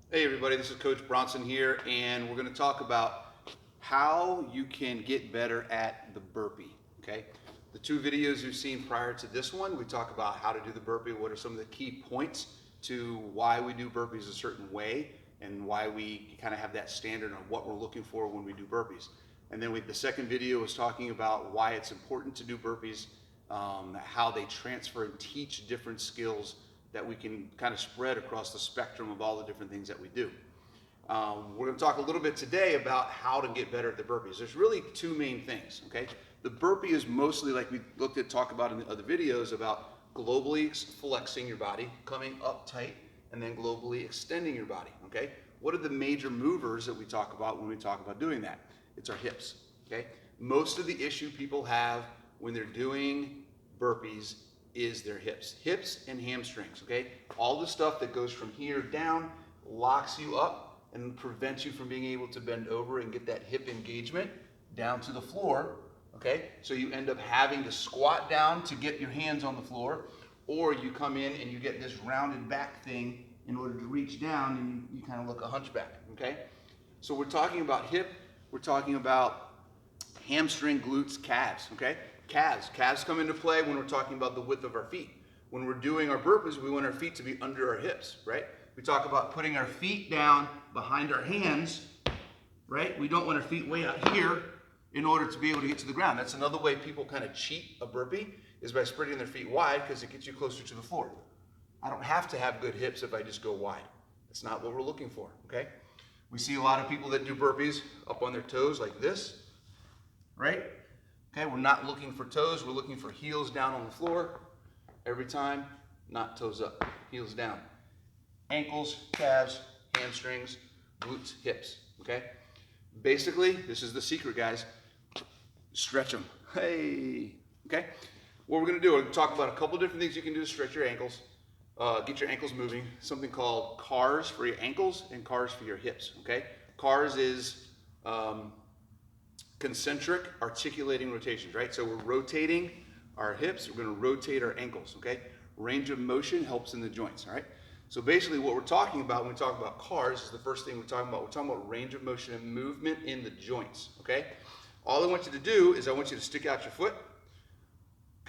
Hey everybody, this is Coach Bronson here, and we're going to talk about how you can get better at the burpee, okay? The two videos you've seen prior to this one, we talk about how to do the burpee, what are some of the key points to why we do burpees a certain way, and why we kind of have that standard on what we're looking for when we do burpees. And then the second video was talking about why it's important to do burpees, how they transfer and teach different skills that we can kind of spread across the spectrum of all the different things that we do. We're going to talk a little bit today about how to get better at the burpees. There's really two main things, okay? The burpee is mostly like we talk about in the other videos about globally flexing your body, coming up tight, and then globally extending your body, okay? What are the major movers that we talk about when we talk about doing that? It's our hips, okay? Most of the issue people have when they're doing burpees is their hips and hamstrings, okay? All the stuff that goes from here down locks you up and prevents you from being able to bend over and get that hip engagement down to the floor, okay? So you end up having to squat down to get your hands on the floor, or you come in and you get this rounded back thing in order to reach down and you kind of look a hunchback, okay? So we're talking about hip, we're talking about hamstring, glutes, calves, okay? Calves come into play when we're talking about the width of our feet. When we're doing our burpees, we want our feet to be under our hips, right? We talk about putting our feet down behind our hands, right? We don't want our feet way out here in order to be able to get to the ground. That's another way people kind of cheat a burpee is by spreading their feet wide because it gets you closer to the floor. I don't have to have good hips if I just go wide. That's not what we're looking for, okay? We see a lot of people that do burpees up on their toes like this, right? Okay, we're not looking for toes, we're looking for heels down on the floor every time, not toes up, heels down. Ankles, calves, hamstrings, glutes, hips, okay? Basically, this is the secret, guys. Stretch them. Hey, okay? What we're gonna do, we're gonna talk about a couple different things you can do to stretch your ankles, get your ankles moving, something called CARs for your ankles and CARs for your hips, okay? CARs is concentric articulating rotations, right? So we're rotating our hips, we're gonna rotate our ankles, okay? Range of motion helps in the joints, all right? So basically what we're talking about when we talk about CARs is the first thing we're talking about. We're talking about range of motion and movement in the joints, okay? All I want you to do is I want you to stick out your foot,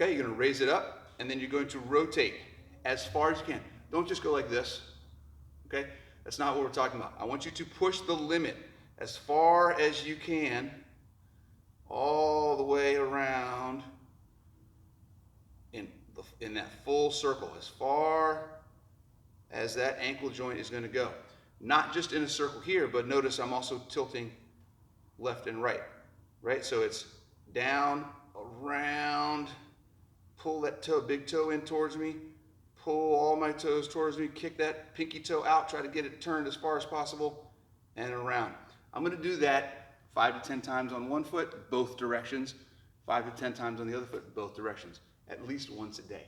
okay? You're gonna raise it up, and then you're going to rotate as far as you can. Don't just go like this, okay? That's not what we're talking about. I want you to push the limit as far as you can all the way around in that full circle, as far as that ankle joint is going to go. Not just in a circle here, but notice I'm also tilting left and right, right? So it's down, around, pull that toe, big toe in towards me, pull all my toes towards me, kick that pinky toe out, try to get it turned as far as possible, and around. I'm going to do that 5 to 10 times on one foot, both directions, 5 to 10 times on the other foot, both directions, at least once a day,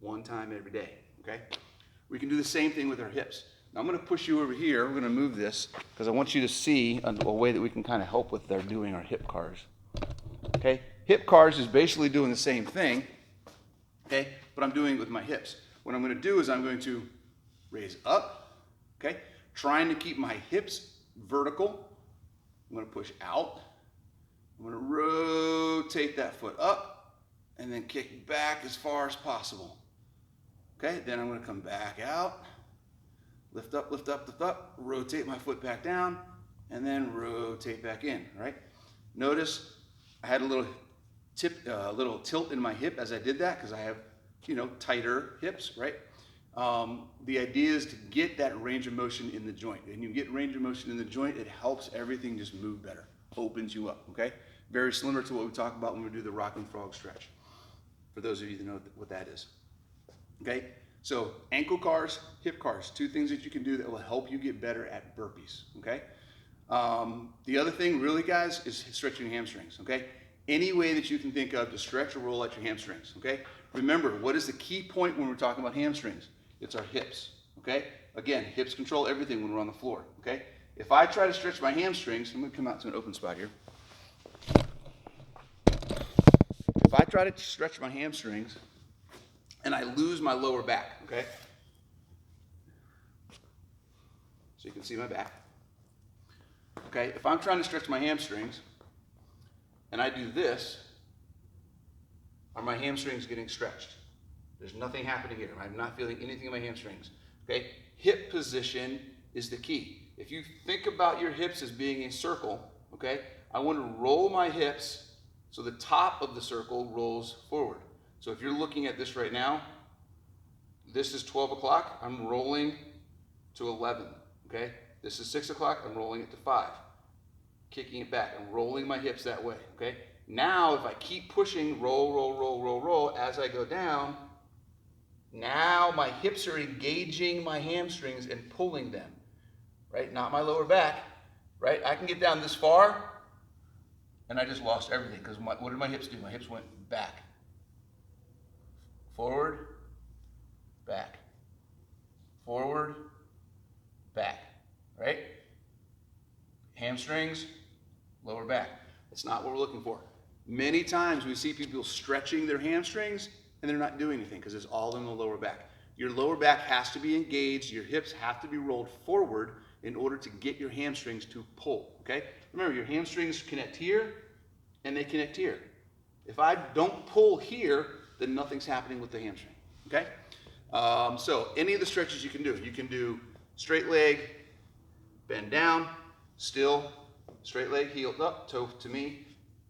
one time every day, okay? We can do the same thing with our hips. Now I'm gonna push you over here, we're gonna move this, because I want you to see a way that we can kind of help with doing our hip CARs, okay? Hip CARs is basically doing the same thing, okay, but I'm doing it with my hips. What I'm gonna do is I'm going to raise up, okay, trying to keep my hips vertical. I'm going to push out. I'm going to rotate that foot up and then kick back as far as possible. Okay, then I'm going to come back out, lift up, lift up, lift up, rotate my foot back down, and then rotate back in, right? Notice I had a little tilt in my hip as I did that because I have, tighter hips, right? The idea is to get that range of motion in the joint. And you get range of motion in the joint, it helps everything just move better, opens you up, okay? Very similar to what we talk about when we do the rocking frog stretch, for those of you that know what that is, okay? So ankle CARs, hip CARs, two things that you can do that will help you get better at burpees, okay? The other thing really, guys, is stretching your hamstrings, okay? Any way that you can think of to stretch or roll out your hamstrings, okay? Remember, what is the key point when we're talking about hamstrings? It's our hips, okay? Again, hips control everything when we're on the floor, okay? If I try to stretch my hamstrings, I'm gonna come out to an open spot here. If I try to stretch my hamstrings and I lose my lower back, okay? So you can see my back. Okay, if I'm trying to stretch my hamstrings and I do this, are my hamstrings getting stretched? There's nothing happening here. I'm not feeling anything in my hamstrings. Okay, hip position is the key. If you think about your hips as being a circle, okay, I want to roll my hips so the top of the circle rolls forward. So if you're looking at this right now, this is 12 o'clock, I'm rolling to 11, okay? This is 6 o'clock, I'm rolling it to 5. Kicking it back, I'm rolling my hips that way, okay? Now, if I keep pushing, roll, roll, roll, roll, roll, as I go down, now my hips are engaging my hamstrings and pulling them, right? Not my lower back, right? I can get down this far, and I just lost everything, because what did my hips do? My hips went back. Forward, back. Forward, back, right? Hamstrings, lower back. That's not what we're looking for. Many times we see people stretching their hamstrings and they're not doing anything because it's all in the lower back. Your lower back has to be engaged, your hips have to be rolled forward in order to get your hamstrings to pull, okay? Remember, your hamstrings connect here and they connect here. If I don't pull here, then nothing's happening with the hamstring, okay? So any of the stretches you can do straight leg, bend down, still, straight leg, heel up, toe to me,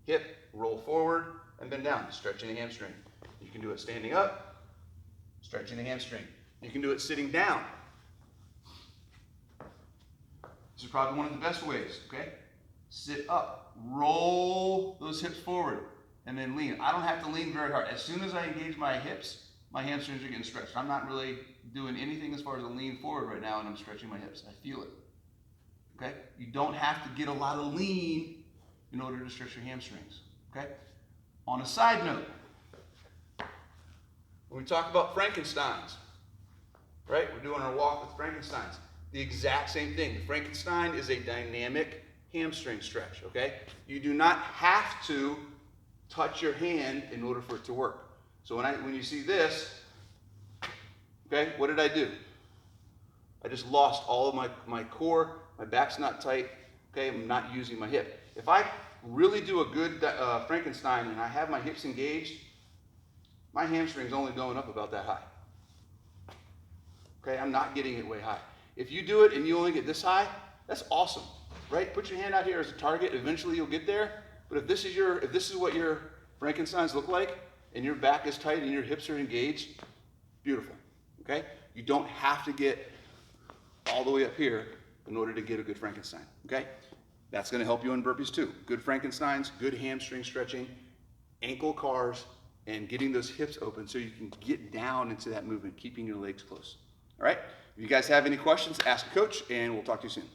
hip, roll forward, and bend down, stretching the hamstring. You can do it standing up, stretching the hamstring. You can do it sitting down. This is probably one of the best ways, okay? Sit up, roll those hips forward, and then lean. I don't have to lean very hard. As soon as I engage my hips, my hamstrings are getting stretched. I'm not really doing anything as far as a lean forward right now, and I'm stretching my hips. I feel it. Okay? You don't have to get a lot of lean in order to stretch your hamstrings. Okay? On a side note, when we talk about Frankensteins, right? We're doing our walk with Frankensteins. The exact same thing. The Frankenstein is a dynamic hamstring stretch, okay? You do not have to touch your hand in order for it to work. So when you see this, okay, what did I do? I just lost all of my core, my back's not tight, okay, I'm not using my hip. If I really do a good Frankenstein and I have my hips engaged, my hamstring's only going up about that high. Okay, I'm not getting it way high. If you do it and you only get this high, that's awesome, right? Put your hand out here as a target, eventually you'll get there. But if this is what your Frankensteins look like, and your back is tight and your hips are engaged, beautiful, okay? You don't have to get all the way up here in order to get a good Frankenstein, okay? That's gonna help you in burpees too. Good Frankensteins, good hamstring stretching, ankle cars, and getting those hips open so you can get down into that movement, keeping your legs close, all right? If you guys have any questions, ask a coach, and we'll talk to you soon.